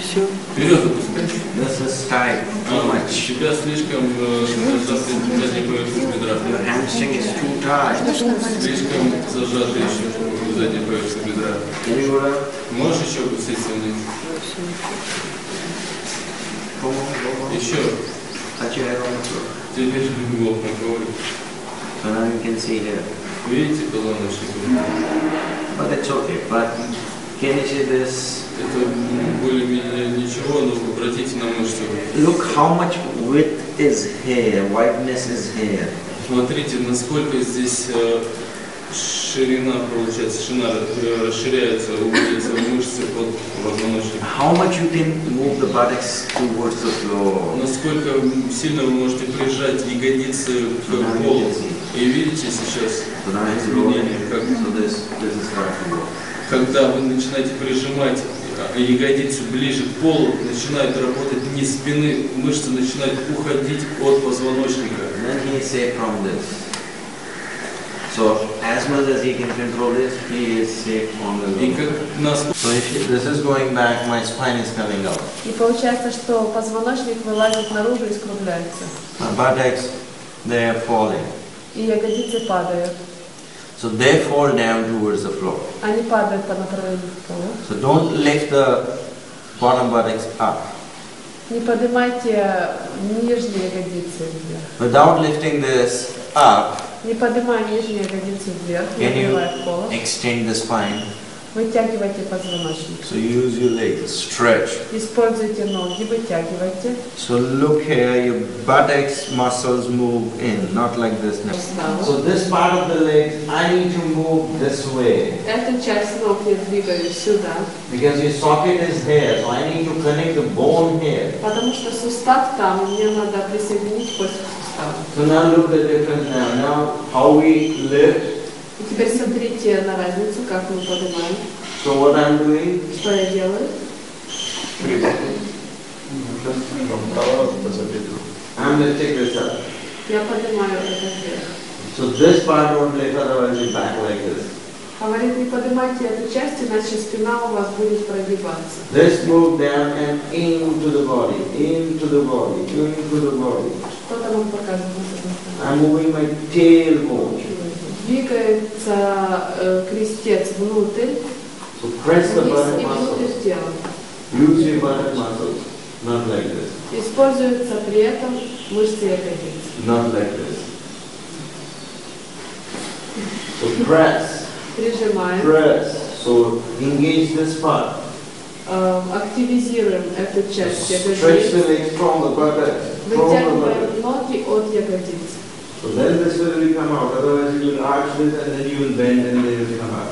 Все. Вперед опускай. This is tight too much. Тебя слишком зажаты задней поверхность бедра. Your hamstring is too tight. Слишком зажаты еще задняя поверхность бедра. Can you go down? Можешь еще опуститься вниз? Go on. Еще. Touch your head on the floor. Теперь лоб на ковре. So now you can see here. Видите позвоночник? But it's okay. But can you see this? Это более-менее ничего, но обратите на мышцу. Look how much width is here, wideness is here. Смотрите, насколько здесь ширина, получается, ширина расширяется, уводится мышцы под позвоночник. How much you can move the buttocks towards the floor. Насколько сильно вы можете прижать ягодицы к полу. И видите сейчас изменения, как когда вы начинаете прижимать ягодицу ближе к полу, начинает работать низ спины, мышцы начинают уходить от позвоночника. Then he say from this. So as much as he can control this, he is safe on the И low. как нас... So if this is going back, my spine is coming out. И получается, что позвоночник вылазит наружу и скругляется. My buttocks, they are falling. И ягодицы падают. So they fall down towards the floor. Они падают по направлению к полу. So don't lift the bottom buttocks up. Не поднимайте нижние ягодицы вверх. Without lifting this up, Не поднимая нижние ягодицы вверх, не can you открывая полу. extend the spine? Вытягивайте позвоночник. So use your legs, stretch. Используйте ноги, вытягивайте. So look here, your buttocks muscles move in, not like this now. So this part of the legs, I need to move this way. Эту часть ног я двигаю сюда, Because your socket is here, so I need to connect the bone here. потому что сустав там, и мне надо присоединить кость к суставу. So now look at the difference now. Now how we lift. И теперь смотрите на разницу, как мы поднимаем. So what I'm doing? Что я делаю? I'm lifting this up. Я поднимаю это вверх. So this part don't lift, otherwise you back like this. Говорит, не поднимайте эту часть, иначе спина у вас будет прогибаться. This move down and into the body, into the body, into the body. Что там он показывает? I'm moving my tailbone. Двигается крестец внутрь, So press the вниз buttock и внутрь muscles. тела. Use your buttock muscles, not like this. Используются при этом мышцы ягодиц. Not like this. So press, Прижимаем, press. So engage this part. активизируем эту часть Stretch ягодиц. the legs from the buttocks, from the Вытягиваем buttocks. ноги от ягодиц. So then this will really come out. Otherwise you will arch this and then you will bend and they will come out.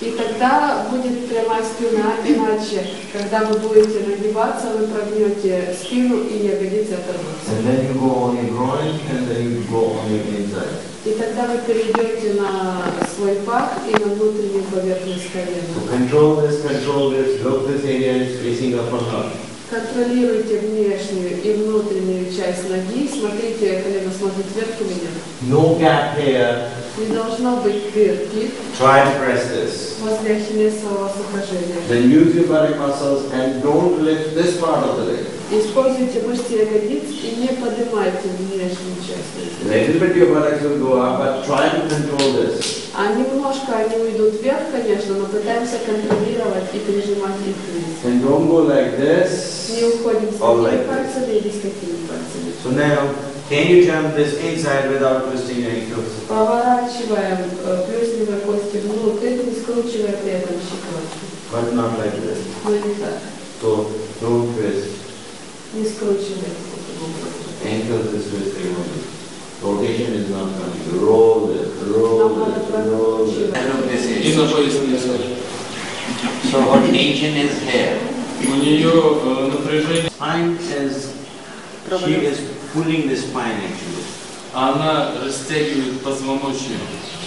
И тогда будет прямая спина, иначе, когда вы будете нагибаться, вы прогнете спину и ягодицы оторвутся. And then you go on your groin and then you go on your inside. И тогда вы перейдете на свой пах и на внутреннюю поверхность колена. So control this, look this area is facing up or not. Контролируйте внешнюю и внутреннюю часть ноги. Смотрите, колено смотрит вверх или нет. No gap here. Не должно быть дырки Try to press this. возле ахиллесового сухожилия. Then use your buttock muscles and don't lift this part of the leg. Используйте мышцы ягодиц и не поднимайте внешнюю часть ноги. Little bit your buttocks will go up, but try to control this. А немножко они уйдут вверх, конечно, но пытаемся контролировать и прижимать их вниз. And don't go like this. Не уходим с Or такими like this. пальцами или с такими пальцами. So now, can you jump this inside without twisting your ankles? Поворачиваем плюсневые кости внутрь, не скручивая при этом щиколотки. But not like this. Но не так. So don't twist. Не скручивая таким образом. Ankles is twisting only. Rotation is not coming. Roll it, roll it, roll it. I know this И is. на поясницу. So what tension is here? У нее напряжение, Spine is, she is pulling the spine actually. она растягивает позвоночник.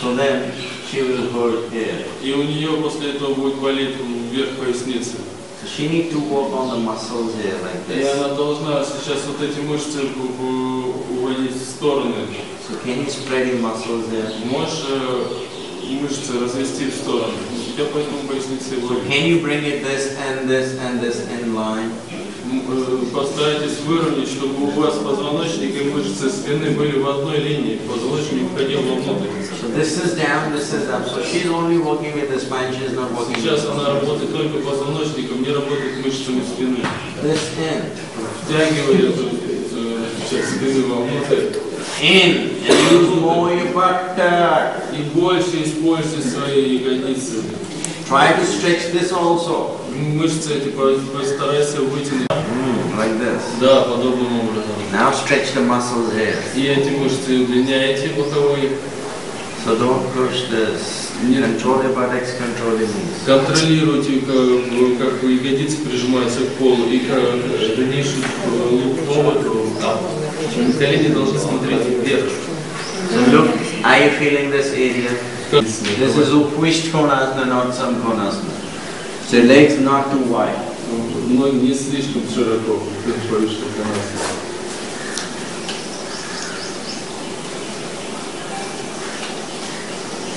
So then she will hurt here. И у нее после этого будет болеть вверх поясницы. So she need to work on the muscles here like И this. она должна сейчас вот эти мышцы уводить в стороны. So can you spread your muscles there? Можешь мышцы развести в сторону. У тебя поэтому поясница и болит. Can you bring it this and this and this in line? Постарайтесь выровнять, чтобы у вас позвоночник и мышцы спины были в одной линии. Позвоночник входил вовнутрь. So this is down, this is up. So she's only working with the spine, she's not working with Сейчас the она работает только позвоночником, не работает мышцами спины. this in. Втягивай эту часть спины вовнутрь. In. And use more your buttock. И больше используй свои ягодицы. Try to stretch this also. Мышцы эти постарайся вытянуть. Like this. Да, подобным образом. Now stretch the muscles here. И эти мышцы удлиняйте боковые. So don't push this. Control your buttocks, control your knees. Контролируйте, как ягодицы прижимаются к полу и как дальнейший лук повод. Колени должны смотреть вверх. So look, are you feeling this area? This is Upvisht Konasana, not Samkonasana. So legs not too wide. Ноги не слишком широко, повыше канаса.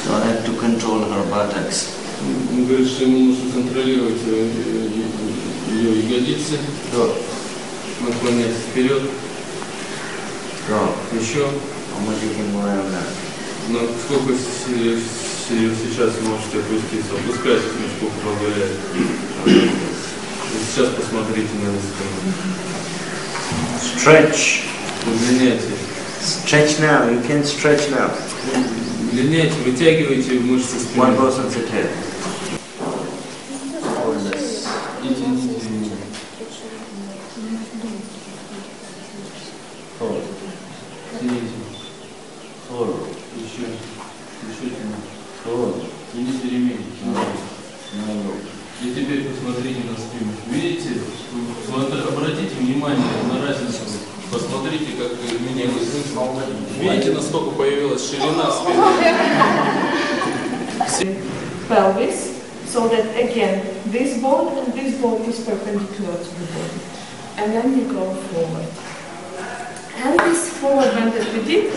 So I have to control her buttocks. Он говорит, что ему нужно контролировать ее ягодицы. Наклоняться вперед. Drop. Еще. How much you can move around that? Но сколько сейчас можете опуститься? Опускайтесь, насколько позволяет. Сейчас посмотрите на это. Stretch. Удлиняйте. Stretch now. You can stretch now. Удлиняйте, вытягивайте мышцы спины. One person sit here. Hold this. Hold. Hold. Еще тяните. Hold. Тяните ремень. No. И теперь посмотрите на спину. Видите? Обратите внимание на разницу. Посмотрите, как изменилось. Видите, насколько появилась ширина спины? Pelvis, so that again, this bone and this bone is perpendicular to the body. And then you go forward. And this forward bend that we did,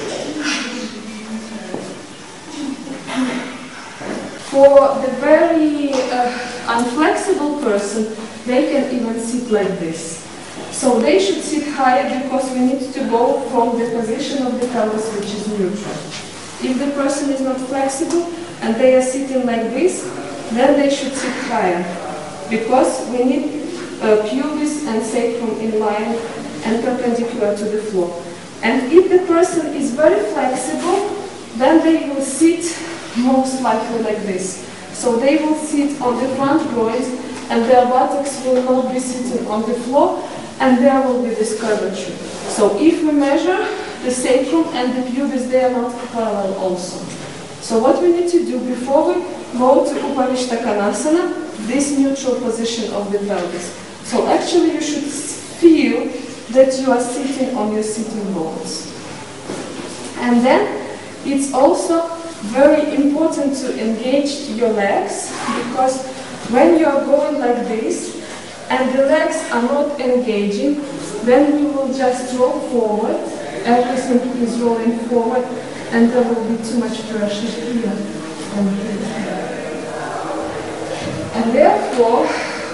for the very unflexible person, they can even sit like this. So they should sit higher because we need to go from the position of the pelvis, which is neutral. If the person is not flexible and they are sitting like this, then they should sit higher because we need pubis and sacrum in line and perpendicular to the floor. And if the person is very flexible, then they will sit most likely like this. So they will sit on the front groins and their buttocks will not be sitting on the floor and there will be this curvature. So if we measure the sacrum and the pubis, they are not parallel also. So what we need to do before we go to Upavishta Konasana, this neutral position of the pelvis. So actually you should feel that you are sitting on your sitting bones. And then it's also very important to engage your legs because when you are going like this and the legs are not engaging, then you will just roll forward, everything is rolling forward and there will be too much pressure here and here. And therefore,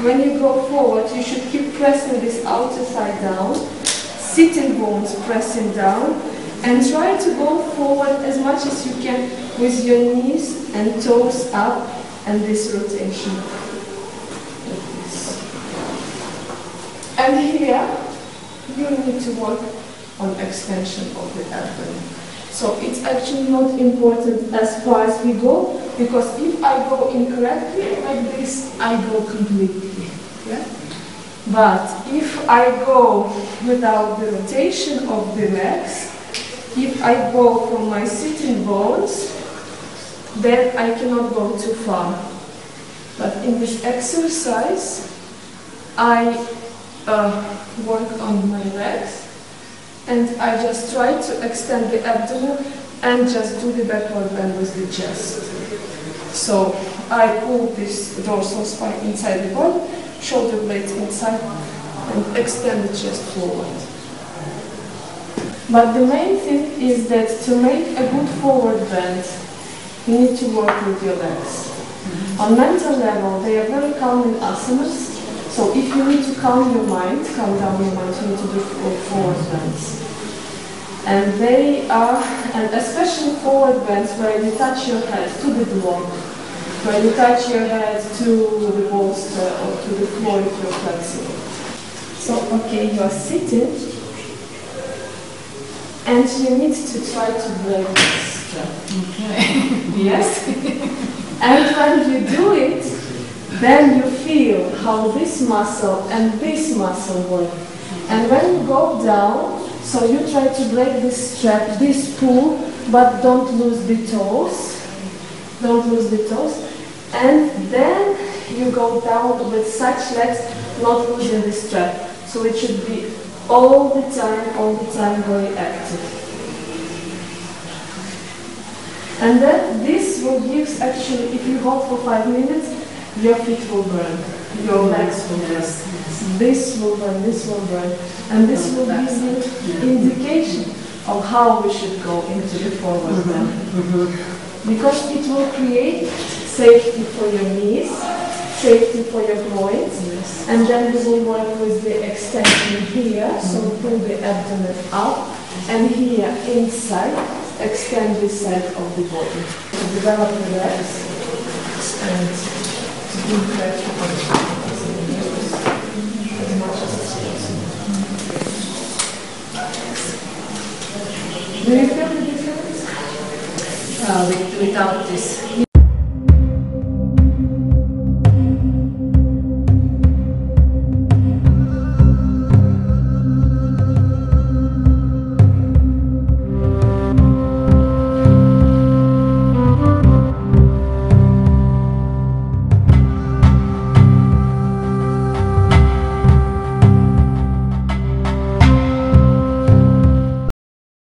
when you go forward, you should keep pressing this outer side down, sitting bones pressing down, and try to go forward as much as you can with your knees and toes up and this rotation. Like this. And here, you need to work on extension of the abdomen. So it's actually not important as far as we go, because if I go incorrectly like this, I go completely. Yeah? But if I go without the rotation of the legs, if I go from my sitting bones, then I cannot go too far. But in this exercise, I work on my legs, and I just try to extend the abdomen and just do the backward bend with the chest. So I pull this dorsal spine inside the body, shoulder blades inside, and extend the chest forward. But the main thing is that to make a good forward bend, you need to work with your legs. On mental level, they are very calming asanas. So if you need to calm your mind, calm down your mind, you need to do forward bends. And they are, and especially forward bends where you touch your head to the block, where you touch your head to the bolster or to the floor if you're flexible. So, okay, you are sitting, and you need to try to break this strap. Okay. Yes? And when you do it, then you feel how this muscle and this muscle work. And when you go down, so you try to break this strap, this pull, but don't lose the toes. Don't lose the toes. And then you go down with such legs, not losing the strap. So it should be all the time very active. And then this will give, actually, if you hold for 5 minutes, your feet will burn, your legs will burn. This will burn, and this will give you indication of how we should go into the forward bend. Because it will create safety for your knees, safety for your groins, and then we will work with the extension here, so pull the abdomen up, and here inside, extend this side of the body. To develop the legs and to do pressure as much as possible. Do you feel the difference? Without this.